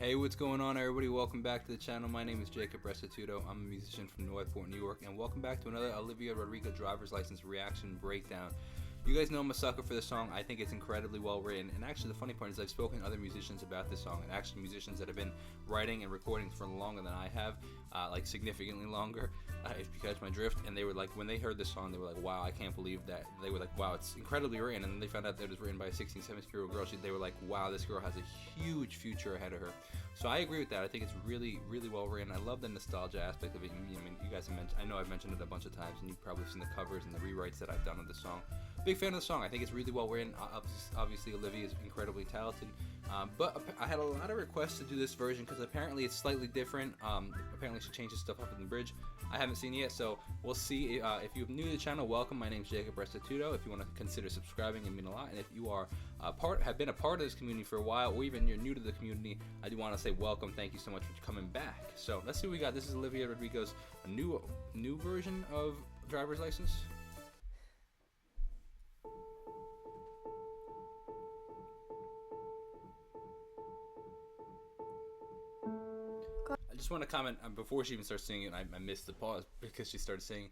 Hey, what's going on, everybody? Welcome back to the channel. My name is Jacob Restituto. I'm a musician from Northport, New York, and welcome back to another Olivia Rodrigo driver's license reaction breakdown. You guys know I'm a sucker for this song. I think it's incredibly well written, and actually the funny part is I've spoken to other musicians about this song, and actually musicians that have been writing and recording for longer than I have, like significantly longer, if you catch my drift. And they were like, when they heard this song, they were like, wow, I can't believe that. They were like, wow, it's incredibly written. And then they found out that it was written by a 16, 17-year-old girl. They were like, wow, this girl has a huge future ahead of her. So I agree with that. I think it's really, really well written. I love the nostalgia aspect of it. I mean, you guys have mentioned, I know I've mentioned it a bunch of times, and you've probably seen the covers and the rewrites that I've done of the song. Big fan of the song. I think it's really well written. Obviously, Olivia is incredibly talented, but I had a lot of requests to do this version because apparently it's slightly different. Apparently she changes stuff up in the bridge. I haven't seen it yet, so we'll see. If you're new to the channel, welcome. My name's Jacob Restituto. If you want to consider subscribing, it means a lot. And if you are have been a part of this community for a while, or even you're new to the community, I do want to say welcome. Thank you so much for coming back. So let's see what we got. This is Olivia Rodrigo's new version of driver's license. I just want to comment before she even starts singing. I missed the pause because she started singing.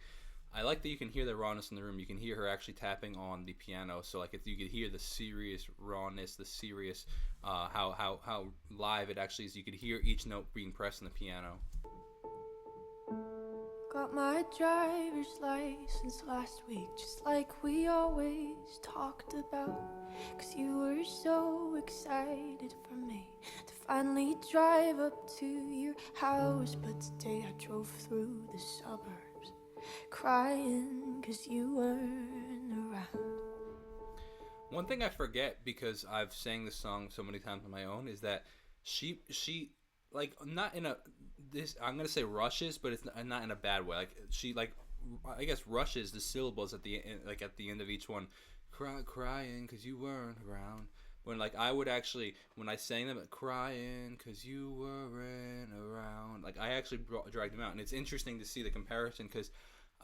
I like that you can hear the rawness in the room. You can hear her actually tapping on the piano. So like you could hear the serious rawness, the serious how live it actually is. You could hear each note being pressed on the piano. Got my driver's license last week, just like we always talked about. 'Cause you were so excited for me to finally drive up to your house. But today I drove through the suburbs crying 'cause you weren't around. One thing I forget, because I've sang this song so many times on my own, is that she like, not in a, this, I'm gonna say rushes, but it's not in a bad way. Like she, like, I guess rushes the syllables at the end, like at the end of each one, crying 'cause you weren't around. When like I would actually, when I sang them, crying 'cause you weren't around, like I actually dragged them out, and it's interesting to see the comparison because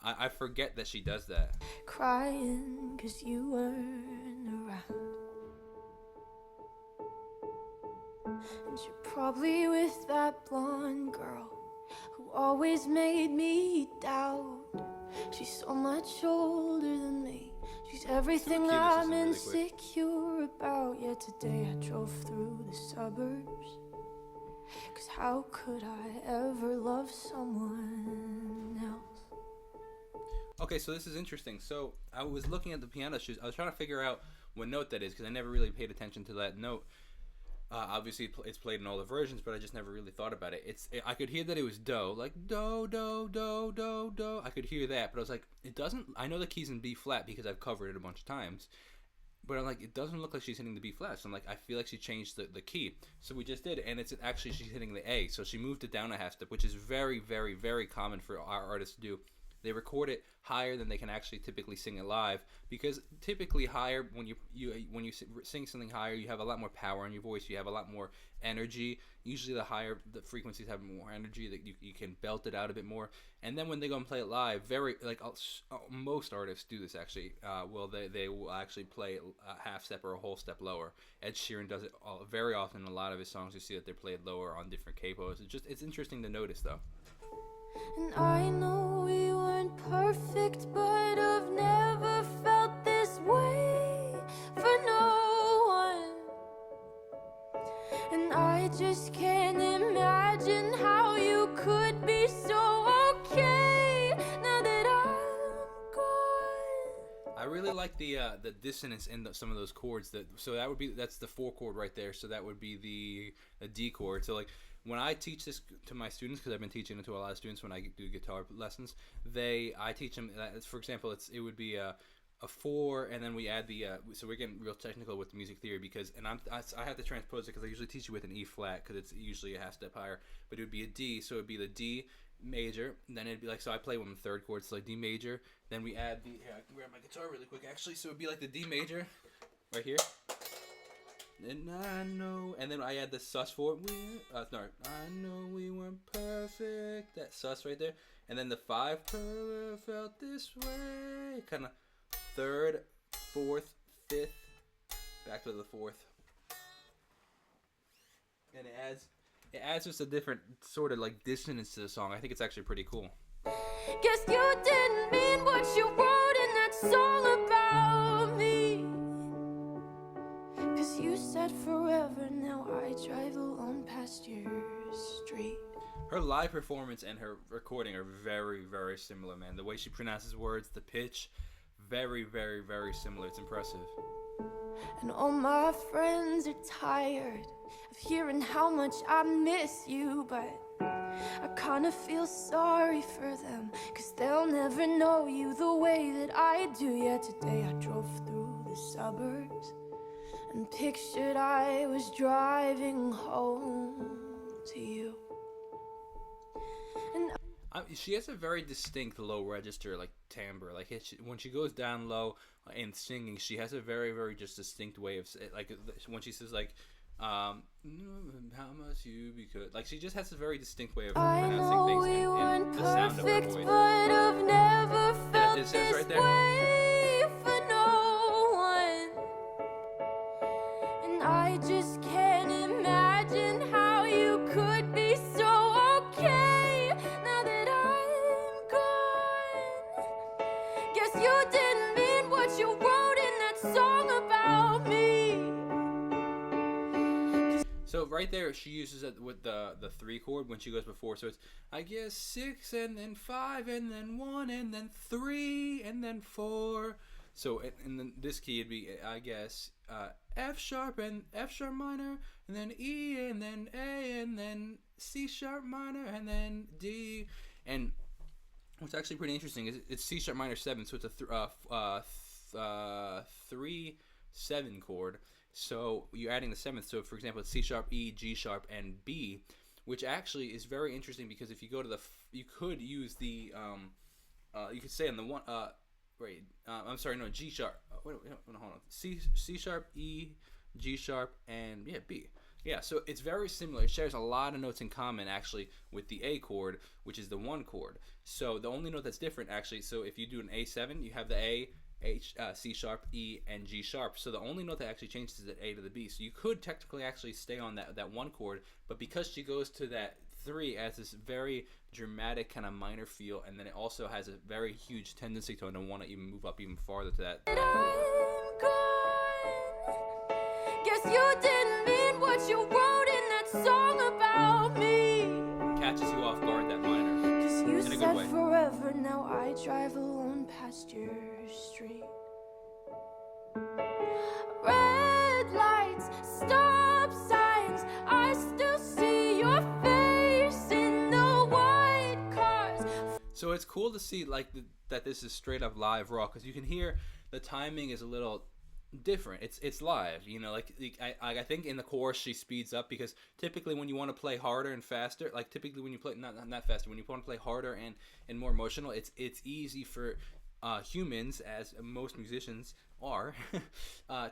I forget that she does that. Crying 'cause you weren't around. And you're probably with that blonde girl who always made me doubt. She's so much older than me. She's everything I'm insecure about. Yet today I drove through the suburbs, 'cause how could I ever love someone else? Okay, so this is interesting. So I was looking at the piano shoes. I was trying to figure out what note that is because I never really paid attention to that note. Obviously, it's played in all the versions, but I just never really thought about it. I could hear that it was do, like do, do, do, do, do. I could hear that, but I was like, it doesn't. I know the key's in B flat because I've covered it a bunch of times, but I'm like, it doesn't look like she's hitting the B flat. So I'm like, I feel like she changed the key. So we just did it, and it's actually she's hitting the A. So she moved it down a half step, which is very, very, very common for our artists to do. They record it higher than they can actually typically sing it live, because typically higher, when you sing something higher, you have a lot more power in your voice, you have a lot more energy. Usually the higher the frequencies have more energy, that you can belt it out a bit more. And then when they go and play it live, most artists do this actually. They will actually play a half step or a whole step lower. Ed Sheeran does it very often in a lot of his songs. You see that they're played lower on different capos. It's interesting to notice though. And I know we weren't perfect, but I've never felt this way for no one. And I just can't imagine how you could be so okay now that I'm gone. I really like the dissonance in some of those chords. That's the 4 chord right there. So that would be the D chord. So like when I teach this to my students, because I've been teaching it to a lot of students when I do guitar lessons, I teach them that, for example, it would be a 4, and then we add the so we're getting real technical with the music theory, because I have to transpose it because I usually teach you with an E flat because it's usually a half step higher, but it would be a D, so it would be the D major, and then it'd be like, so I play one in the 3rd chord, so like D major, then we add the, here I can grab my guitar really quick actually, so it'd be like the D major right here, and I know, and then I add the sus4, I know we weren't perfect, that sus right there, and then the 5, felt this way, kind of 3rd, 4th, 5th, back to the 4th, and it adds it adds just a different sort of like dissonance to the song. I think it's actually pretty cool. Guess you didn't mean what you wrote in that song about me. 'Cause you said forever, now I drive alone past your street. Her live performance and her recording are very, very similar, man. The way she pronounces words, the pitch, very, very, very similar. It's impressive. And all my friends are tired of hearing how much I miss you, but I kinda feel sorry for them, 'cause they'll never know you the way that I do. Yeah, today I drove through the suburbs and pictured I was driving home to you. And She has a very distinct low register, like timbre. Like when she goes down low in singing, she has a very, very just distinct way of like when she says like, how much you because like she just has a very distinct way of pronouncing things and the sound of her voice. But I've never felt It says right this there. way for no one. And I just can't imagine how you could be so okay now that I'm gone. Guess you didn't mean what you wrote in that song about me. So right there, she uses it with the 3 chord when she goes before. So it's I guess 6 and then 5 and then 1 and then 3 and then 4. So in this key it'd be I guess F sharp and F sharp minor and then E and then A and then C sharp minor and then D. And what's actually pretty interesting is it's C sharp minor 7, so it's a 3/7 chord. So you're adding the 7th. So for example, it's C sharp, E, G sharp, and B, which actually is very interesting because if you go to you could use the you could say on the one I'm sorry, no, G sharp. Wait, hold on. C sharp, E, G sharp, and B. Yeah, so it's very similar. It shares a lot of notes in common actually with the A chord, which is the 1 chord. So the only note that's different actually. So if you do an A7, you have the A, H, C sharp, E, and G sharp. So the only note that actually changes is the A to the B. So you could technically actually stay on that 1 chord, but because she goes to that 3 as this very dramatic kind of minor feel, and then it also has a very huge tendency to want to even move up even farther to that. I'm gone. Guess you didn't mean what you wrote in that song about me. Catches you off guard, that minor. 'Cause you in a good said way. forever, now I drive alone past your street. Red lights, stop signs, I still see your face in the white cars. So it's cool to see like that this is straight up live raw, because you can hear the timing is a little different. It's live, you know. Like I think in the chorus she speeds up, because typically when you want to play harder and faster, like typically when you play not faster, when you want to play harder and more emotional, it's easy for humans, as most musicians are,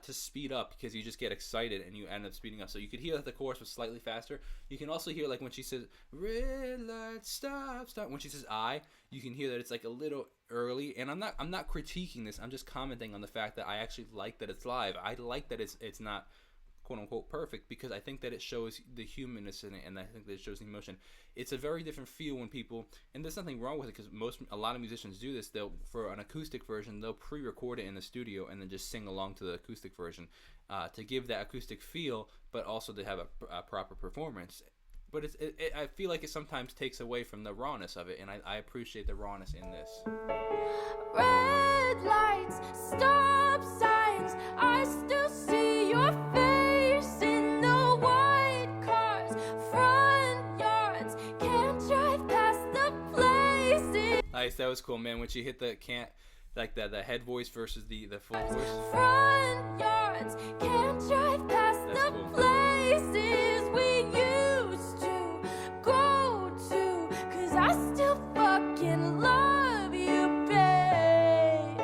to speed up, because you just get excited and you end up speeding up. So you could hear that the chorus was slightly faster. You can also hear like when she says red light stop, when she says I, you can hear that it's like a little early. And I'm not critiquing this, I'm just commenting on the fact that I actually like that it's live. I like that it's not quote unquote perfect, because I think that it shows the humanness in it, and I think that it shows the emotion. It's a very different feel when people, and there's nothing wrong with it, because a lot of musicians do this. They'll, for an acoustic version, they'll pre-record it in the studio and then just sing along to the acoustic version to give that acoustic feel, but also to have a proper performance. But I feel like it sometimes takes away from the rawness of it, and I appreciate the rawness in this. Red lights, stop signs, I still see your face in the white cars, front yards, can't drive past the places. Nice, that was cool, man. When she hit the like the head voice versus the full voice. Front yards, can't drive past That's the cool. places we used to go to, 'cause I still fucking love you, babe.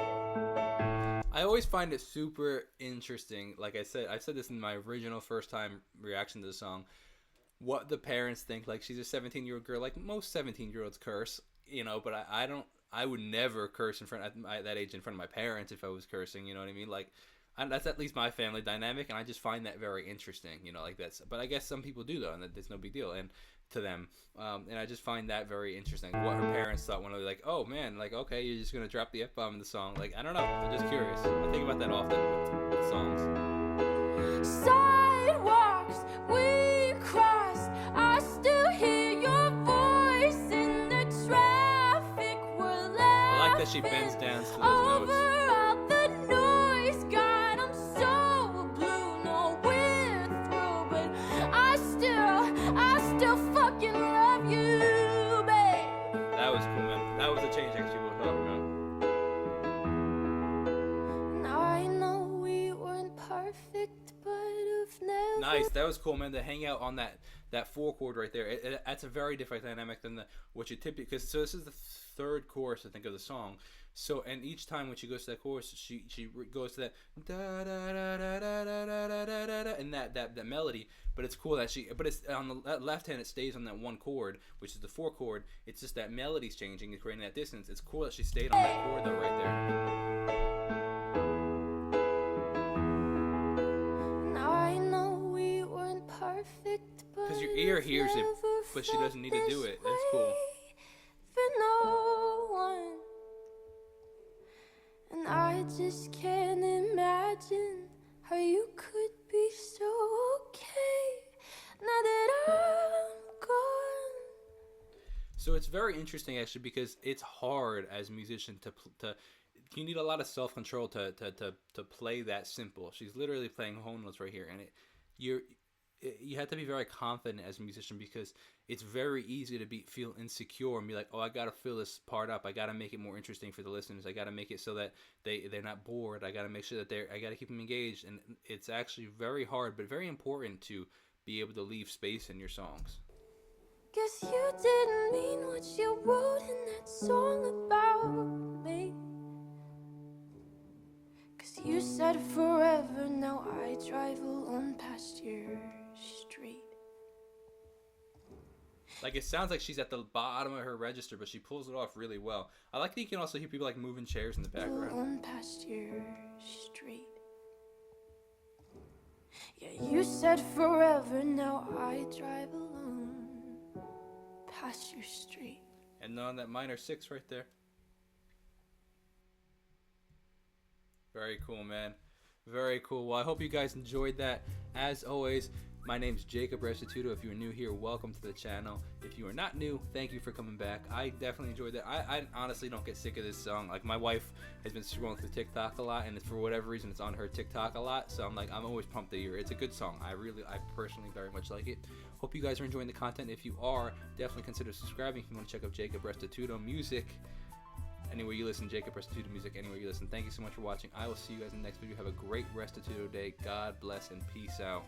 I always find it super interesting. Like I've said this in my original first time reaction to the song, what the parents think. Like, she's a 17-year-old girl, like most 17-year-olds curse, you know, but I would never curse in front at that age in front of my parents if I was cursing, you know what I mean? Like, that's at least my family dynamic, and I just find that very interesting, you know, like that's. But I guess some people do though, and that's no big deal, and to them, and I just find that very interesting. What her parents thought when they were like, "Oh man, like okay, you're just gonna drop the F-bomb in the song." Like I don't know, I'm just curious. I think about that often with songs. Sidewalks we crossed, I still hear your voice in the traffic. We're laughing. I like that she bends down to those notes. All the noise, God, I'm so blue. No, we're through, but I still fucking love you, babe. That was cool, man. That was a change actually we were talking about. Now I know we weren't perfect, but I've never. Nice, that was cool, man. To hang out on that 4 chord right there. That's a very different dynamic than what you typically. Because so this is the third chorus I think of the song. So and each time when she goes to that chorus, she goes to that da da da da da da da da da and that melody. But it's cool that but it's on the left hand it stays on that 1 chord, which is the 4 chord. It's just that melody's changing, it's creating that distance. It's cool that she stayed on that chord though right there. Now I know we weren't perfect, but Because your ear hears it, but she doesn't need to do it. That's cool. For no one. And I just can't imagine how you could be so okay now that I'm gone. So it's very interesting actually because it's hard as a musician to you need a lot of self-control to play that simple. She's literally playing whole notes right here, and you have to be very confident as a musician because it's very easy to feel insecure and be like, oh, I gotta fill this part up. I gotta make it more interesting for the listeners. I gotta make it so that they're not bored. I gotta make sure that I gotta keep them engaged. And it's actually very hard, but very important to be able to leave space in your songs. Guess you didn't mean what you wrote in that song about me. 'Cause you said forever, now I drive alone past your street. Like it sounds like she's at the bottom of her register, but she pulls it off really well. I like that you can also hear people like moving chairs in the background. Alone past your street. Yeah, you said forever, now I drive alone past your street. And on that minor 6 right there. Very cool, man. Very cool. Well, I hope you guys enjoyed that. As always, my name's Jacob Restituto. If you're new here, welcome to the channel. If you are not new, thank you for coming back. I definitely enjoyed that. I honestly don't get sick of this song. Like my wife has been scrolling through TikTok a lot, and for whatever reason, it's on her TikTok a lot. So I'm always pumped to hear it. It's a good song. I personally very much like it. Hope you guys are enjoying the content. If you are, definitely consider subscribing. If you want to check out Jacob Restituto music, anywhere you listen, Jacob Restituto music, anywhere you listen. Thank you so much for watching. I will see you guys in the next video. Have a great Restituto day. God bless and peace out.